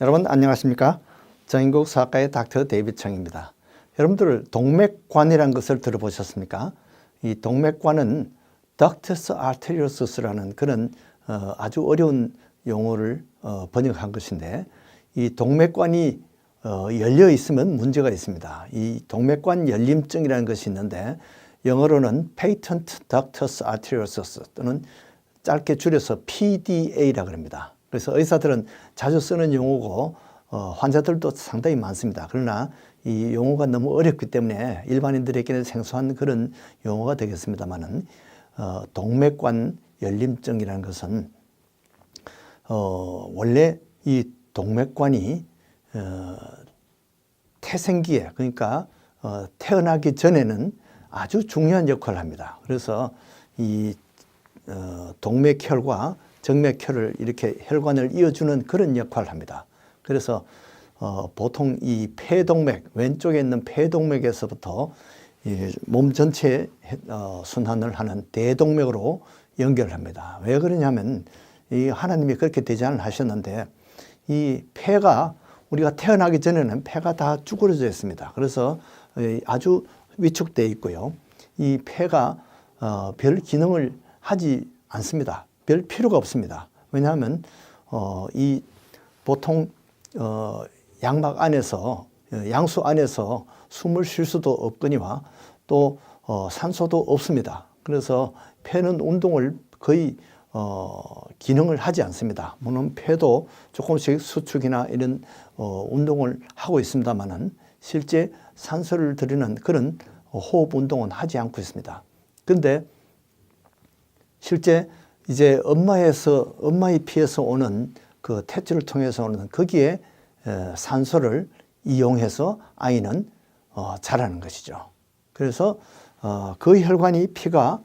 여러분 안녕하십니까? 정인국 사학과의 닥터 데이비드 청입니다. 여러분들 동맥관이라는 것을 들어보셨습니까? 이 동맥관은 Ductus arteriosus라는 그런 아주 어려운 용어를 번역한 것인데, 이 동맥관이 열려 있으면 문제가 있습니다. 이 동맥관 열림증이라는 것이 있는데, 영어로는 Patent Ductus arteriosus 또는 짧게 줄여서 PDA라고 합니다. 그래서 의사들은 자주 쓰는 용어고 환자들도 상당히 많습니다. 그러나 이 용어가 너무 어렵기 때문에 일반인들에게는 생소한 그런 용어가 되겠습니다만은, 동맥관 열림증이라는 것은 원래 이 동맥관이 태생기에, 그러니까 태어나기 전에는 아주 중요한 역할을 합니다. 그래서 이 동맥혈과 정맥혈을 이렇게 혈관을 이어주는 그런 역할을 합니다. 그래서 보통 이 폐동맥, 왼쪽에 있는 폐동맥에서부터 몸 전체에 순환을 하는 대동맥으로 연결합니다. 왜 그러냐면 이 하나님이 그렇게 디자인을 하셨는데, 이 폐가 우리가 태어나기 전에는 폐가 다 쭈그러져 있습니다. 그래서 아주 위축되어 있고요. 이 폐가 별 기능을 하지 않습니다. 별 필요가 없습니다. 왜냐하면 이 보통 양막 안에서, 양수 안에서 숨을 쉴 수도 없거니와 또 산소도 없습니다. 그래서 폐는 운동을 거의 기능을 하지 않습니다. 물론 폐도 조금씩 수축이나 이런 운동을 하고 있습니다만은 실제 산소를 들이는 그런 호흡 운동은 하지 않고 있습니다. 그런데 실제 이제 엄마의 피에서 오는 그 탯줄을 통해서 오는 거기에 산소를 이용해서 아이는 자라는 것이죠. 그래서 그 혈관이 피가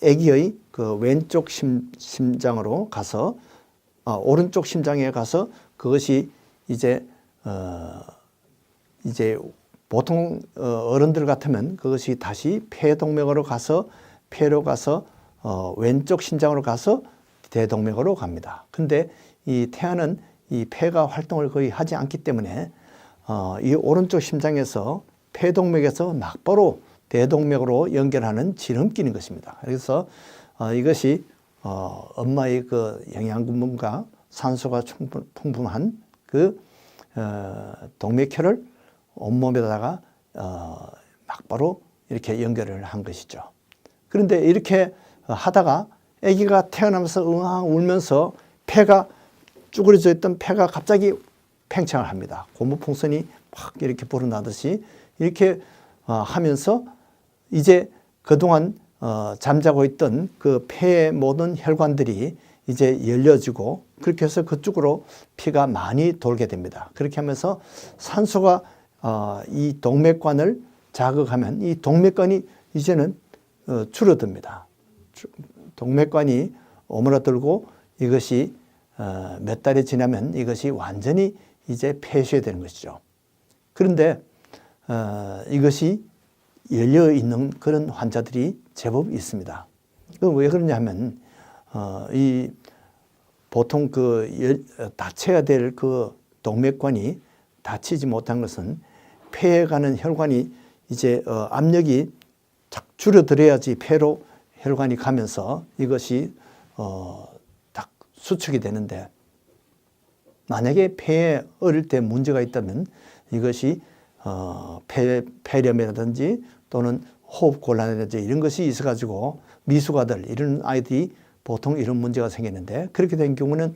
아기의 그 왼쪽 심장으로 가서 오른쪽 심장에 가서 그것이 이제 보통 어른들 같으면 그것이 다시 폐동맥으로 가서 폐로 가서 왼쪽 심장으로 가서 대동맥으로 갑니다. 근데 이 태아는 이 폐가 활동을 거의 하지 않기 때문에 이 오른쪽 심장에서 폐동맥에서 막바로 대동맥으로 연결하는 지름길인 것입니다. 그래서 이것이 엄마의 그 영양분과 산소가 풍부한 그 동맥혈을 온몸에다가 막바로 이렇게 연결을 한 것이죠. 그런데 이렇게 하다가 아기가 태어나면서 응앙 울면서 폐가 쭈그려져 있던 폐가 갑자기 팽창을 합니다. 고무풍선이 막 이렇게 불어나듯이 이렇게 하면서 이제 그동안 잠자고 있던 그 폐의 모든 혈관들이 이제 열려지고, 그렇게 해서 그쪽으로 피가 많이 돌게 됩니다. 그렇게 하면서 산소가 이 동맥관을 자극하면 이 동맥관이 이제는 줄어듭니다. 동맥관이 오므라들고 이것이 몇 달이 지나면 이것이 완전히 이제 폐쇄되는 것이죠. 그런데 이것이 열려 있는 그런 환자들이 제법 있습니다. 왜 그러냐 하면 이 보통 닫혀야 될 그 동맥관이 닫히지 못한 것은 폐에 가는 혈관이 이제 압력이 딱 줄어들어야지 폐로 혈관이 가면서 이것이 딱 수축이 되는데, 만약에 폐에 어릴 때 문제가 있다면 이것이 폐렴이라든지 또는 호흡 곤란이라든지 이런 것이 있어가지고 미숙아들, 이런 아이들이 보통 이런 문제가 생기는데, 그렇게 된 경우는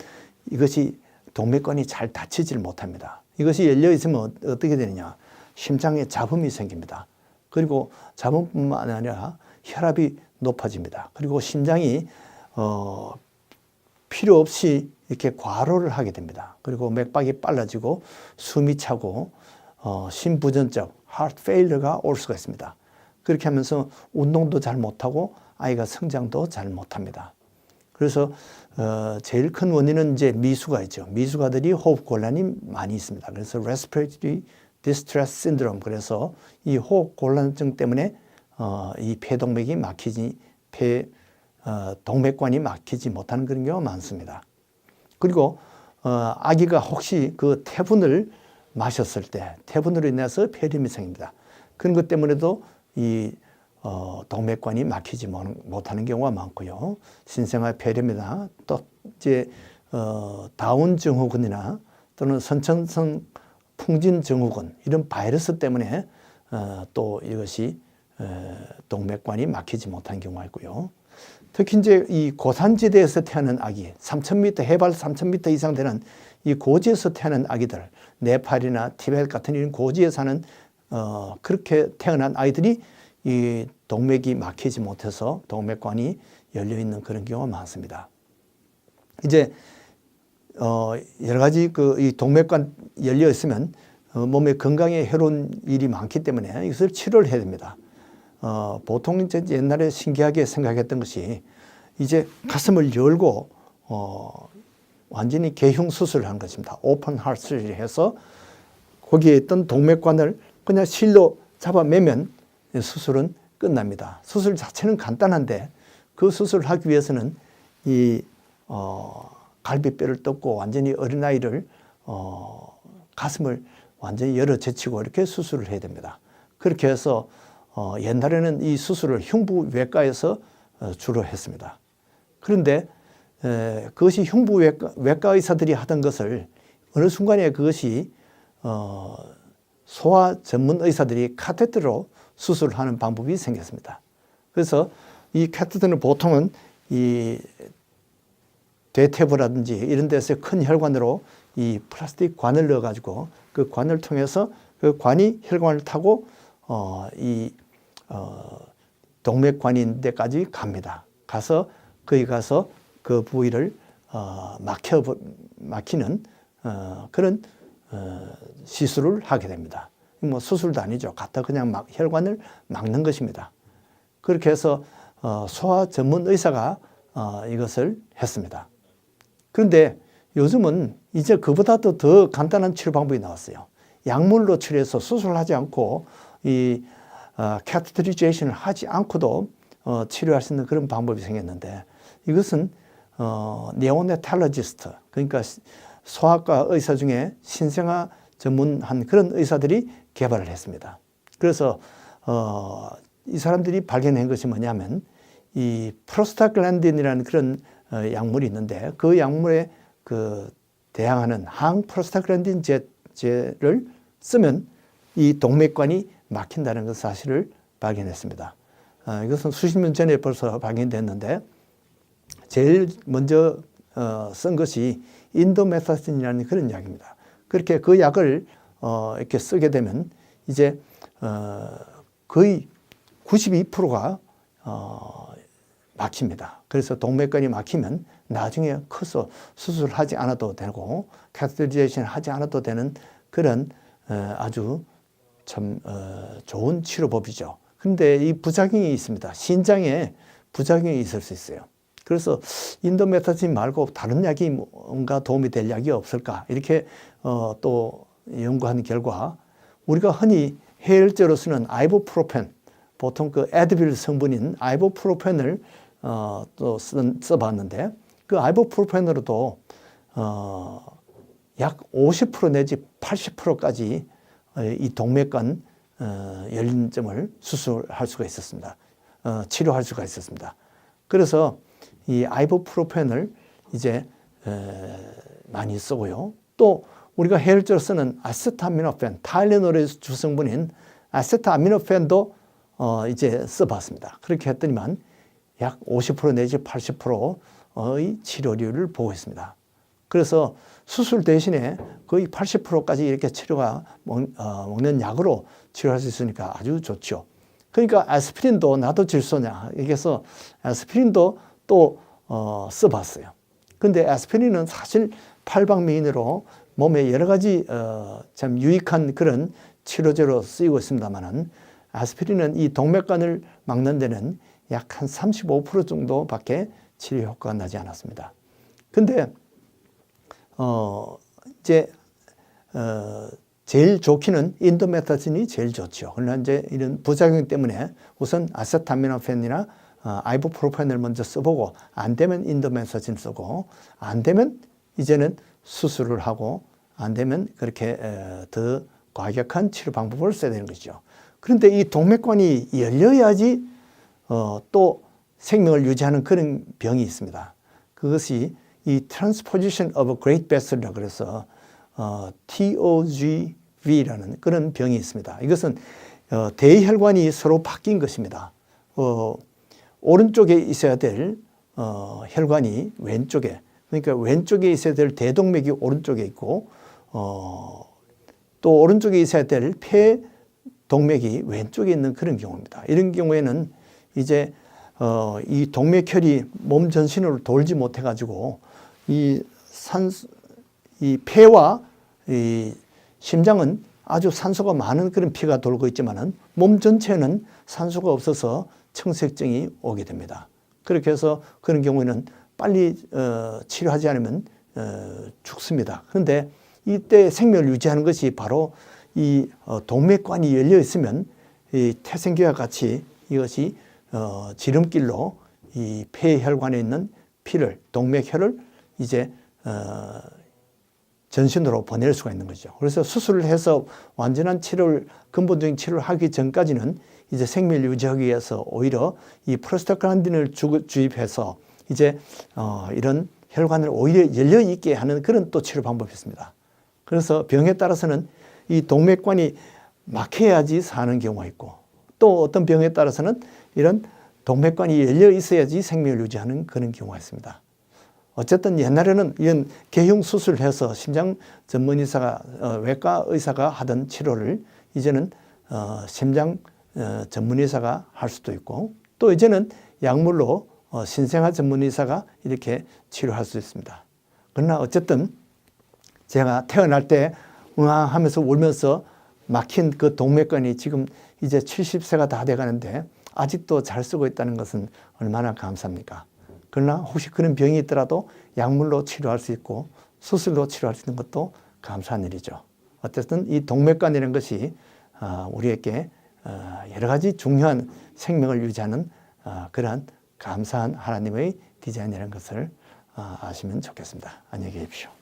이것이 동맥관이 잘 닫히질 못합니다. 이것이 열려 있으면 어떻게 되느냐? 심장에 잡음이 생깁니다. 그리고 잡음뿐만 아니라 혈압이 높아집니다. 그리고 심장이 필요 없이 이렇게 과로를 하게 됩니다. 그리고 맥박이 빨라지고 숨이 차고 심부전적 heart failure가 올 수가 있습니다. 그렇게 하면서 운동도 잘 못하고 아이가 성장도 잘 못합니다. 그래서 제일 큰 원인은 이제 미숙아이죠. 미숙아들이 호흡 곤란이 많이 있습니다. 그래서 respiratory distress syndrome, 그래서 이 호흡 곤란증 때문에 이 폐동맥이 막히지, 동맥관이 막히지 못하는 그런 경우가 많습니다. 그리고 아기가 혹시 그 태분을 마셨을 때 태분으로 인해서 폐렴이 생깁니다. 그런 것 때문에도 이 동맥관이 막히지 못하는 경우가 많고요. 신생아 폐렴이나 또 이제 다운 증후군이나 또는 선천성 풍진 증후군 이런 바이러스 때문에 또 이것이 동맥관이 막히지 못하는 경우가 있고요. 특히 이제 이 고산지대에서 태어난 아기, 3,000m 해발 3,000m 이상 되는 이 고지에서 태어난 아기들, 네팔이나 티베트 같은 이런 고지에 사는 그렇게 태어난 아이들이 이 동맥이 막히지 못해서 동맥관이 열려 있는 그런 경우가 많습니다. 이제 여러 가지 이 동맥관 열려 있으면 몸에 건강에 해로운 일이 많기 때문에 이것을 치료를 해야 됩니다. 보통 이제 옛날에 신기하게 생각했던 것이 이제 가슴을 열고 완전히 개흉 수술을 한 것입니다. 오픈 하트 서저리 해서 거기에 있던 동맥관을 그냥 실로 잡아매면 수술은 끝납니다. 수술 자체는 간단한데 그 수술을 하기 위해서는 이 갈비뼈를 뜯고 완전히 어린아이를 가슴을 완전히 열어 제치고 이렇게 수술을 해야 됩니다. 그렇게 해서 옛날에는 이 수술을 흉부외과에서 주로 했습니다. 그런데 그것이 흉부외과 의사들이 하던 것을 어느 순간에 그것이 소아 전문 의사들이 카테터로 수술하는 방법이 생겼습니다. 그래서 이 카테터는 보통은 이 대퇴부라든지 이런 데서 큰 혈관으로 이 플라스틱 관을 넣어가지고 그 관을 통해서 그 관이 혈관을 타고 동맥관인 데까지 갑니다. 가서 거기 가서 그 부위를 막히는 그런 시술을 하게 됩니다. 뭐 수술도 아니죠. 갖다 그냥 혈관을 막는 것입니다. 그렇게 해서 소아 전문 의사가 이것을 했습니다. 그런데 요즘은 이제 그보다도 더 간단한 치료 방법이 나왔어요. 약물로 치료해서 수술하지 않고 이 캐테터리제이션을 하지 않고도 치료할 수 있는 그런 방법이 생겼는데 이것은 네오네탈러지스트 그러니까 소아과 의사 중에 신생아 전문한 그런 의사들이 개발을 했습니다. 그래서 이 사람들이 발견한 것이 뭐냐면 이 프로스타글란딘이라는 그런 약물이 있는데 그 약물에 대항하는 항프로스타글란딘제를 쓰면 이 동맥관이 막힌다는 그 사실을 발견했습니다. 이것은 수십 년 전에 벌써 발견됐는데 제일 먼저 쓴 것이 인도메타신이라는 그런 약입니다. 그렇게 그 약을 이렇게 쓰게 되면 이제 거의 92%가 막힙니다. 그래서 동맥관이 막히면 나중에 커서 수술하지 않아도 되고 캐테터리제이션 하지 않아도 되는 그런 아주 참 좋은 치료법이죠. 그런데 이 부작용이 있습니다. 신장에 부작용이 있을 수 있어요. 그래서 인도메타신 말고 다른 약이 뭔가 도움이 될 약이 없을까 이렇게 또 연구한 결과 우리가 흔히 해열제로 쓰는 아이보프로펜 보통 그 에드빌 성분인 아이보프로펜을 또 써봤는데 그 아이보프로펜으로도 약 50% 내지 80%까지 이 동맥관 열린 점을 수술할 수가 있었습니다. 치료할 수가 있었습니다. 그래서 이 아이보프로펜을 이제 많이 쓰고요. 또 우리가 해열제로 쓰는 아세트아미노펜, 타일레놀의 주성분인 아세트아미노펜도 이제 써봤습니다. 그렇게 했더니만 약 50% 내지 80%의 치료율을 보고 있습니다. 그래서 수술 대신에 거의 80%까지 이렇게 치료가 먹는 약으로 치료할 수 있으니까 아주 좋죠. 그러니까 아스피린도 나도 질소냐. 그래서 아스피린도 또 써봤어요. 근데 아스피린은 사실 팔방미인으로 몸에 여러 가지 참 유익한 그런 치료제로 쓰이고 있습니다만은 아스피린은 이 동맥관을 막는 데는 약 한 35% 정도밖에 치료 효과가 나지 않았습니다. 근데 이제 제일 좋기는 인도메타신이 제일 좋죠. 그러나 이제 이런 부작용 때문에 우선 아세타미노펜이나 아이부프로펜을 먼저 써보고 안 되면 인도메타신 쓰고 안 되면 이제는 수술을 하고 안 되면 그렇게 더 과격한 치료 방법을 써야 되는 것이죠. 그런데 이 동맥관이 열려야지 또 생명을 유지하는 그런 병이 있습니다. 그것이 이 Transposition of Great Vessel이라고 그래서 TOGV라는 그런 병이 있습니다. 이것은 대혈관이 서로 바뀐 것입니다. 오른쪽에 있어야 될 혈관이 왼쪽에, 그러니까 왼쪽에 있어야 될 대동맥이 오른쪽에 있고 또 오른쪽에 있어야 될 폐동맥이 왼쪽에 있는 그런 경우입니다. 이런 경우에는 이제 이 동맥혈이 몸 전신으로 돌지 못해 가지고 이 폐와 이 심장은 아주 산소가 많은 그런 피가 돌고 있지만은 몸 전체는 산소가 없어서 청색증이 오게 됩니다. 그렇게 해서 그런 경우에는 빨리 치료하지 않으면 죽습니다. 그런데 이때 생명을 유지하는 것이 바로 이 동맥관이 열려 있으면 이 태생기와 같이 이것이 지름길로 이 폐혈관에 있는 피를, 동맥혈을 이제 전신으로 보낼 수가 있는 거죠. 그래서 수술을 해서 완전한 치료를, 근본적인 치료를 하기 전까지는 이제 생명을 유지하기 위해서 오히려 이 프로스타글란딘을 주입해서 이제 이런 혈관을 오히려 열려 있게 하는 그런 또 치료 방법이 있습니다. 그래서 병에 따라서는 이 동맥관이 막혀야지 사는 경우가 있고, 또 어떤 병에 따라서는 이런 동맥관이 열려 있어야지 생명을 유지하는 그런 경우가 있습니다. 어쨌든 옛날에는 이런 개흉 수술을 해서 심장 전문 의사가, 외과 의사가 하던 치료를 이제는 심장 전문 의사가 할 수도 있고, 또 이제는 약물로 신생아 전문 의사가 이렇게 치료할 수 있습니다. 그러나 어쨌든 제가 태어날 때 하면서 울면서 막힌 그 동맥관이 지금 이제 70세가 다 돼가는데 아직도 잘 쓰고 있다는 것은 얼마나 감사합니까? 그러나 혹시 그런 병이 있더라도 약물로 치료할 수 있고 수술로 치료할 수 있는 것도 감사한 일이죠. 어쨌든 이 동맥관이라는 것이 우리에게 여러 가지 중요한 생명을 유지하는 그러한 감사한 하나님의 디자인이라는 것을 아시면 좋겠습니다. 안녕히 계십시오.